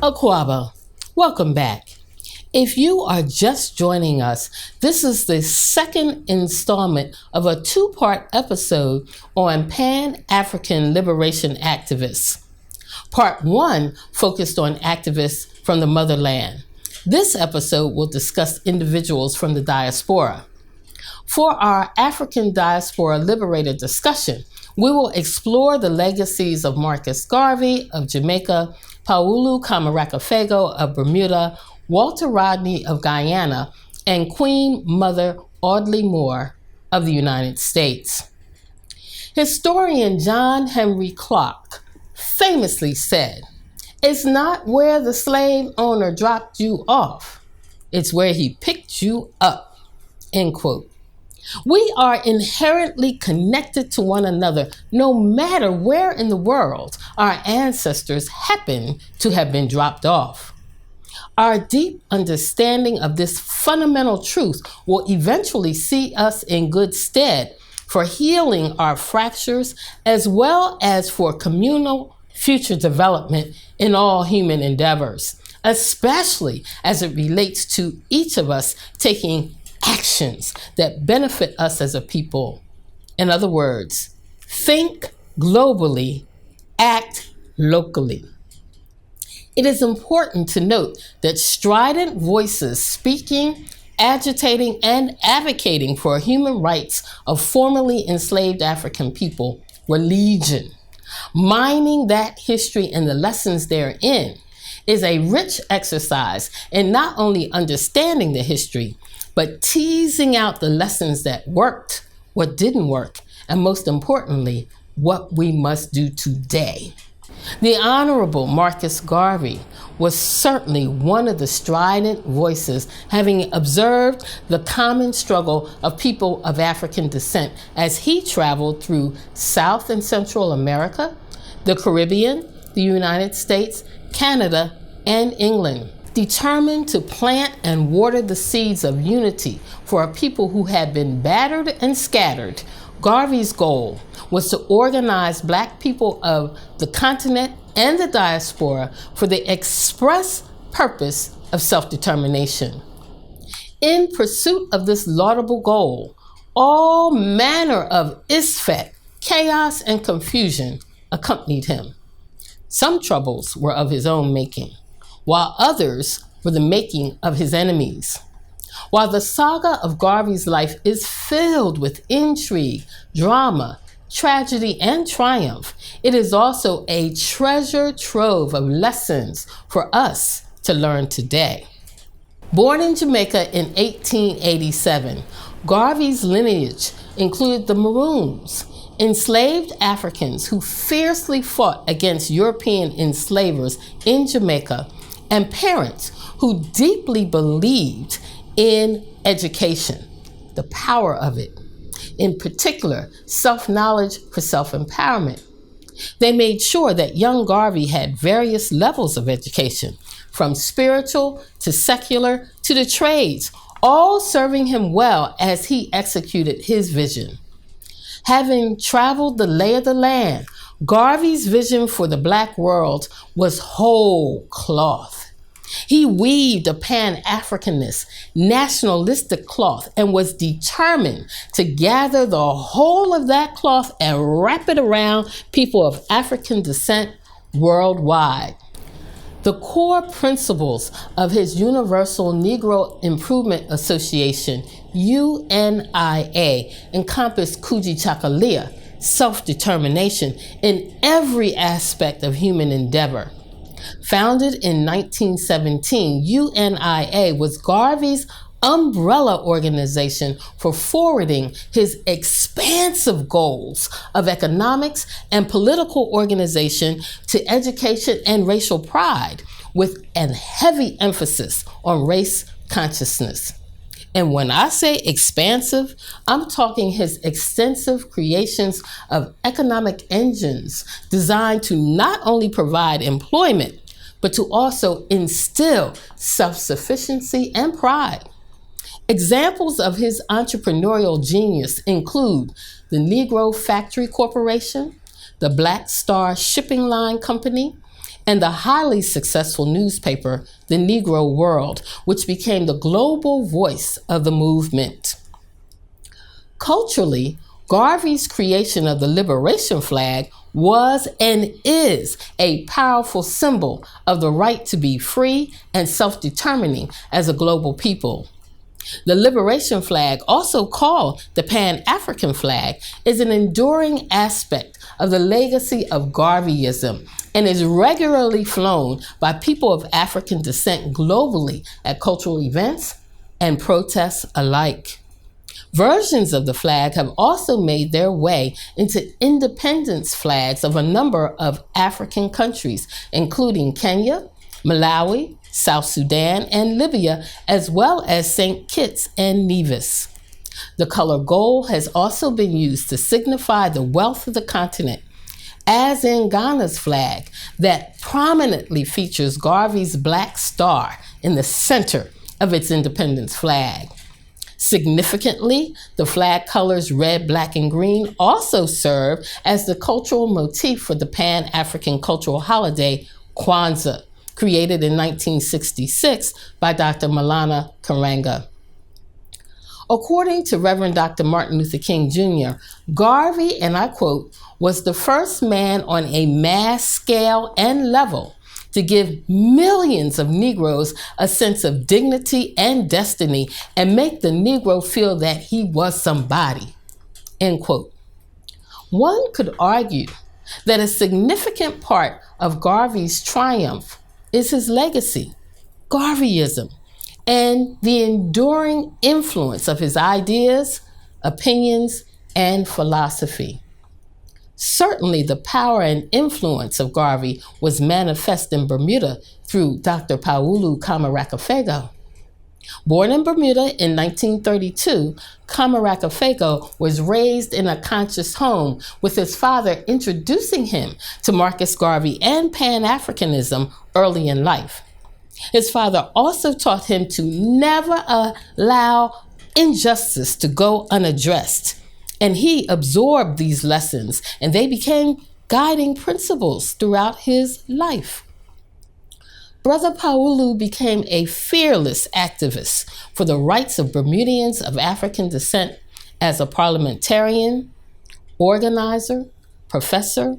Akwaba, welcome back. If you are just joining us, this is the second installment of a two-part episode on Pan-African liberation activists. Part 1 focused on activists from the motherland. This episode will discuss individuals from the diaspora. For our African diaspora liberator discussion, we will explore the legacies of Marcus Garvey of Jamaica, Paulu Camaracafego of Bermuda, Walter Rodney of Guyana, and Queen Mother Audley Moore of the United States. Historian John Henry Clark famously said, "It's not where the slave owner dropped you off, it's where he picked you up," end quote. We are inherently connected to one another, no matter where in the world our ancestors happen to have been dropped off. Our deep understanding of this fundamental truth will eventually see us in good stead for healing our fractures as well as for communal future development in all human endeavors, especially as it relates to each of us taking actions that benefit us as a people. In other words, think globally, act locally. It is important to note that strident voices speaking, agitating, and advocating for human rights of formerly enslaved African people were legion. Mining that history and the lessons therein is a rich exercise in not only understanding the history, but teasing out the lessons that worked, what didn't work, and most importantly, what we must do today. The Honorable Marcus Garvey was certainly one of the strident voices, having observed the common struggle of people of African descent as he traveled through South and Central America, the Caribbean, the United States, Canada, and England. Determined to plant and water the seeds of unity for a people who had been battered and scattered, Garvey's goal was to organize Black people of the continent and the diaspora for the express purpose of self-determination. In pursuit of this laudable goal, all manner of isfet, chaos, and confusion accompanied him. Some troubles were of his own making, while others were the making of his enemies. While the saga of Garvey's life is filled with intrigue, drama, tragedy, and triumph, it is also a treasure trove of lessons for us to learn today. Born in Jamaica in 1887, Garvey's lineage included the Maroons, enslaved Africans who fiercely fought against European enslavers in Jamaica, and parents who deeply believed in education, the power of it, in particular, self-knowledge for self-empowerment. They made sure that young Garvey had various levels of education, from spiritual to secular to the trades, all serving him well as he executed his vision. Having traveled the lay of the land, Garvey's vision for the Black world was whole cloth. He weaved a Pan-Africanist, nationalistic cloth and was determined to gather the whole of that cloth and wrap it around people of African descent worldwide. The core principles of his Universal Negro Improvement Association, UNIA, encompass Kujichagulia, self-determination, in every aspect of human endeavor. Founded in 1917, UNIA was Garvey's umbrella organization for forwarding his expansive goals of economics and political organization to education and racial pride, with a heavy emphasis on race consciousness. And when I say expansive, I'm talking his extensive creations of economic engines designed to not only provide employment, but to also instill self-sufficiency and pride. Examples of his entrepreneurial genius include the Negro Factory Corporation, the Black Star Shipping Line Company, and the highly successful newspaper, The Negro World, which became the global voice of the movement. Culturally, Garvey's creation of the liberation flag was and is a powerful symbol of the right to be free and self-determining as a global people. The liberation flag, also called the Pan-African flag, is an enduring aspect of the legacy of Garveyism and is regularly flown by people of African descent globally at cultural events and protests alike. Versions of the flag have also made their way into independence flags of a number of African countries, including Kenya, Malawi, South Sudan, and Libya, as well as St. Kitts and Nevis. The color gold has also been used to signify the wealth of the continent, as in Ghana's flag that prominently features Garvey's black star in the center of its independence flag. Significantly, the flag colors red, black, and green also serve as the cultural motif for the Pan-African cultural holiday, Kwanzaa, created in 1966 by Dr. Malana Karanga. According to Reverend Dr. Martin Luther King Jr., Garvey, and I quote, was the first man on a mass scale and level to give millions of Negroes a sense of dignity and destiny and make the Negro feel that he was somebody, end quote. One could argue that a significant part of Garvey's triumph is his legacy, Garveyism, and the enduring influence of his ideas, opinions, and philosophy. Certainly, the power and influence of Garvey was manifest in Bermuda through Dr. Paulu Camaracafego. Born in Bermuda in 1932, Camaracafego was raised in a conscious home, with his father introducing him to Marcus Garvey and Pan-Africanism early in life. His father also taught him to never allow injustice to go unaddressed, and he absorbed these lessons, and they became guiding principles throughout his life. Brother Paulu became a fearless activist for the rights of Bermudians of African descent as a parliamentarian, organizer, professor,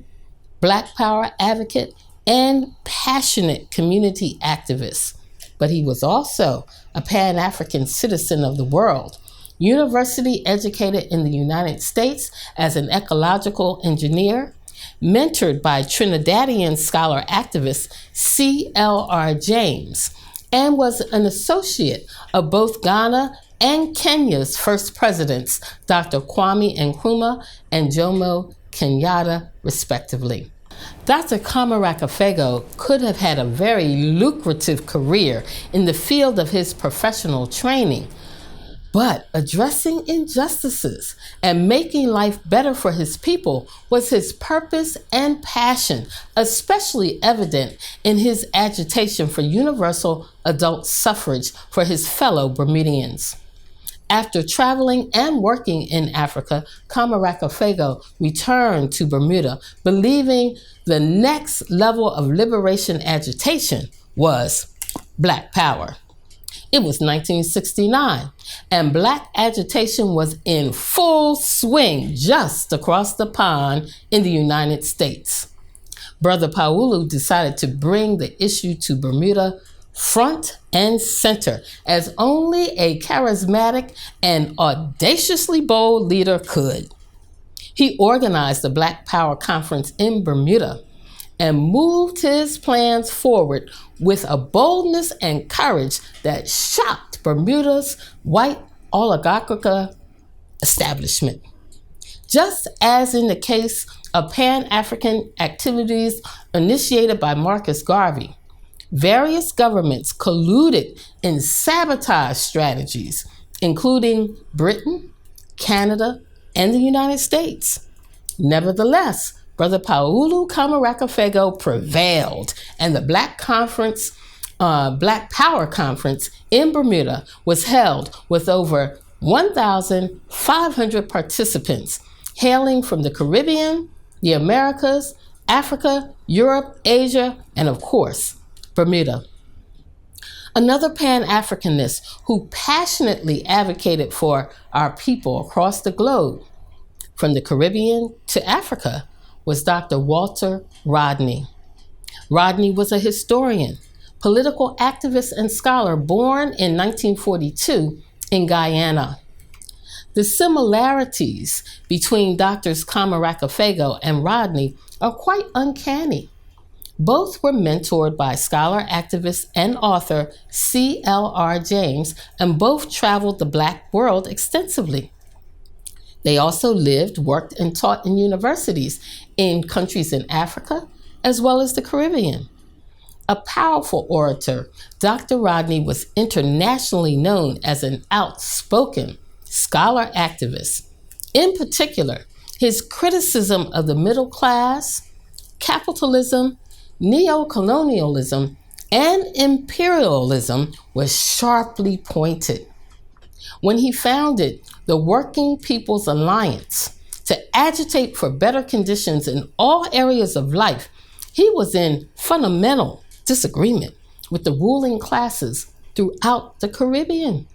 Black Power advocate, and passionate community activist. But he was also a Pan-African citizen of the world, university educated in the United States as an ecological engineer, mentored by Trinidadian scholar activist C.L.R. James, and was an associate of both Ghana and Kenya's first presidents, Dr. Kwame Nkrumah and Jomo Kenyatta, respectively. Dr. Camaracafego could have had a very lucrative career in the field of his professional training, but addressing injustices and making life better for his people was his purpose and passion, especially evident in his agitation for universal adult suffrage for his fellow Bermudians. After traveling and working in Africa, Camaracafego returned to Bermuda, believing the next level of liberation agitation was Black Power. It was 1969, and Black agitation was in full swing just across the pond in the United States. Brother Paulu decided to bring the issue to Bermuda front and center, as only a charismatic and audaciously bold leader could. He organized the Black Power Conference in Bermuda and moved his plans forward with a boldness and courage that shocked Bermuda's white oligarchical establishment. Just as in the case of Pan-African activities initiated by Marcus Garvey, various governments colluded in sabotage strategies, including Britain, Canada, and the United States. Nevertheless, Brother Paulu Camaracafego prevailed, and the Black Power Conference in Bermuda was held with over 1,500 participants hailing from the Caribbean, the Americas, Africa, Europe, Asia, and of course, Bermuda. Another Pan-Africanist who passionately advocated for our people across the globe, from the Caribbean to Africa, was Dr. Walter Rodney. Rodney was a historian, political activist, and scholar born in 1942 in Guyana. The similarities between Drs. Camaracafego and Rodney are quite uncanny. Both were mentored by scholar, activist, and author C.L.R. James, and both traveled the Black world extensively. They also lived, worked, and taught in universities in countries in Africa, as well as the Caribbean. A powerful orator, Dr. Rodney was internationally known as an outspoken scholar activist. In particular, his criticism of the middle class, capitalism, neocolonialism, and imperialism was sharply pointed. When he founded the Working People's Alliance to agitate for better conditions in all areas of life, he was in fundamental disagreement with the ruling classes throughout the Caribbean.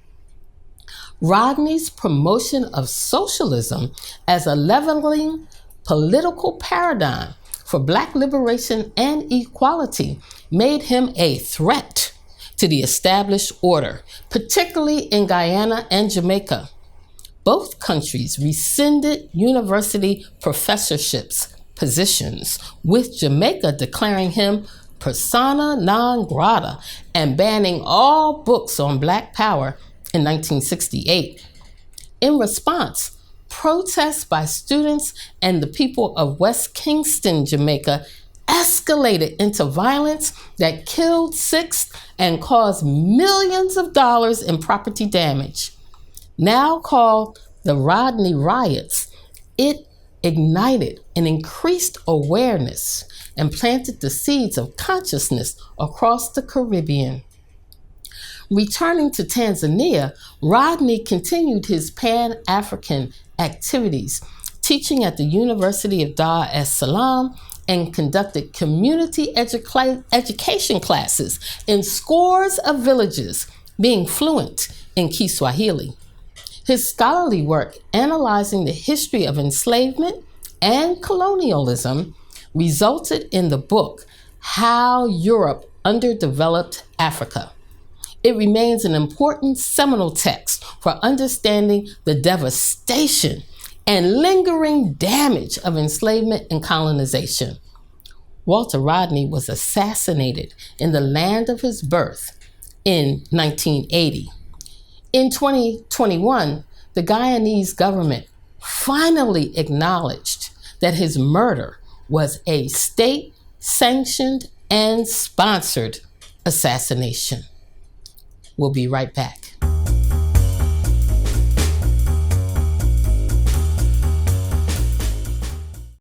Rodney's promotion of socialism as a leveling political paradigm for Black liberation and equality made him a threat to the established order, particularly in Guyana and Jamaica. Both countries rescinded university professorships positions, with Jamaica declaring him persona non grata and banning all books on Black power in 1968. In response, protests by students and the people of West Kingston, Jamaica, escalated into violence that killed 6 and caused millions of dollars in property damage. Now called the Rodney Riots, it ignited and increased awareness and planted the seeds of consciousness across the Caribbean. Returning to Tanzania, Rodney continued his Pan-African activities, teaching at the University of Dar es Salaam, and conducted community education classes in scores of villages, being fluent in Kiswahili. His scholarly work analyzing the history of enslavement and colonialism resulted in the book, How Europe Underdeveloped Africa. It remains an important seminal text for understanding the devastation and lingering damage of enslavement and colonization. Walter Rodney was assassinated in the land of his birth in 1980. In 2021, the Guyanese government finally acknowledged that his murder was a state-sanctioned and sponsored assassination. We'll be right back.